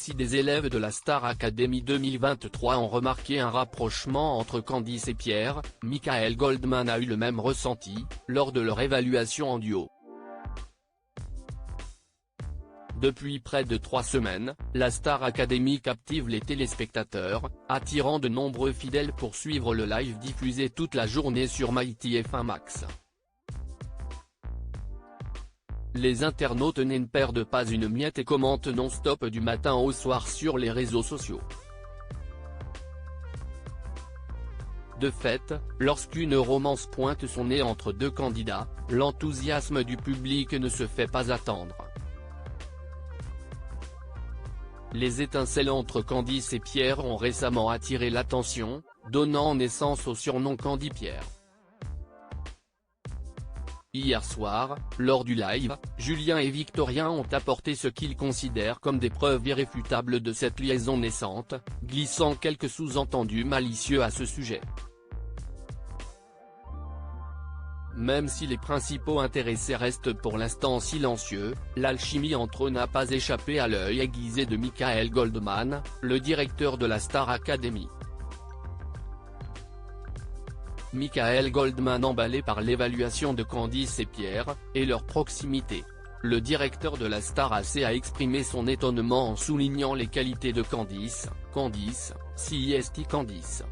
Si des élèves de la Star Academy 2023 ont remarqué un rapprochement entre Candice et Pierre, Michael Goldman a eu le même ressenti, lors de leur évaluation en duo. Depuis près de 3 semaines, la Star Academy captive les téléspectateurs, attirant de nombreux fidèles pour suivre le live diffusé toute la journée sur MyTF1 Max. Les internautes ne perdent pas une miette et commentent non-stop du matin au soir sur les réseaux sociaux. De fait, lorsqu'une romance pointe son nez entre deux candidats, l'enthousiasme du public ne se fait pas attendre. Les étincelles entre Candice et Pierre ont récemment attiré l'attention, donnant naissance au surnom Candy Pierre. Hier soir, lors du live, Julien et Victorien ont apporté ce qu'ils considèrent comme des preuves irréfutables de cette liaison naissante, glissant quelques sous-entendus malicieux à ce sujet. Même si les principaux intéressés restent pour l'instant silencieux, l'alchimie entre eux n'a pas échappé à l'œil aiguisé de Michael Goldman, le directeur de la Star Academy. Michael Goldman emballé par l'évaluation de Candice et Pierre, et leur proximité. Le directeur de la Star AC a exprimé son étonnement en soulignant les qualités de Candice, CIST Candice.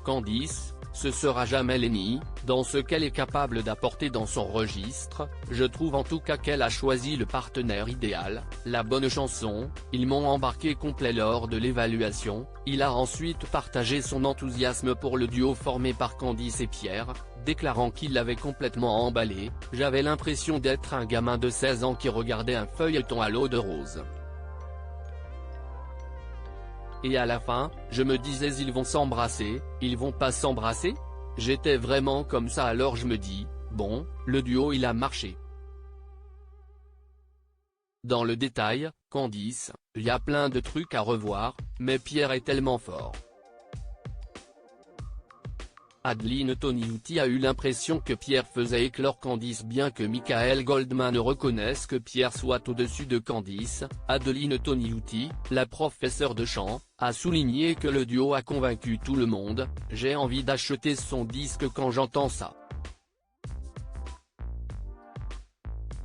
Candice, ce sera jamais Lenny, dans ce qu'elle est capable d'apporter dans son registre, je trouve en tout cas qu'elle a choisi le partenaire idéal, la bonne chanson, ils m'ont embarqué complet lors de l'évaluation. Il a ensuite partagé son enthousiasme pour le duo formé par Candice et Pierre, déclarant qu'il l'avait complètement emballé, j'avais l'impression d'être un gamin de 16 ans qui regardait un feuilleton à l'eau de rose. Et à la fin, je me disais ils vont s'embrasser, ils vont pas s'embrasser? J'étais vraiment comme ça alors je me dis, bon, le duo il a marché. Dans le détail, Candice, il y a plein de trucs à revoir, mais Pierre est tellement fort. Adeline Toniutti a eu l'impression que Pierre faisait éclore Candice bien que Michael Goldman reconnaisse que Pierre soit au-dessus de Candice. Adeline Toniutti, la professeure de chant, a souligné que le duo a convaincu tout le monde, j'ai envie d'acheter son disque quand j'entends ça.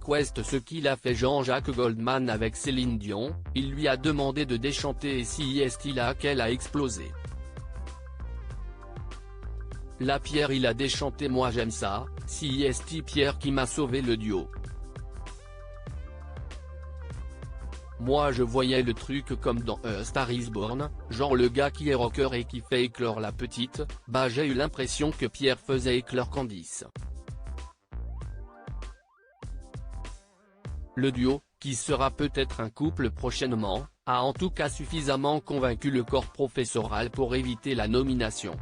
Quest ce qu'il a fait Jean-Jacques Goldman avec Céline Dion, il lui a demandé de déchanter et CIST là qu'elle a explosé. La Pierre il a déchanté moi j'aime ça, CIST Pierre qui m'a sauvé le duo. Moi je voyais le truc comme dans A Star Is Born, genre le gars qui est rocker et qui fait éclore la petite, bah j'ai eu l'impression que Pierre faisait éclore Candice. Le duo, qui sera peut-être un couple prochainement, a en tout cas suffisamment convaincu le corps professoral pour éviter la nomination.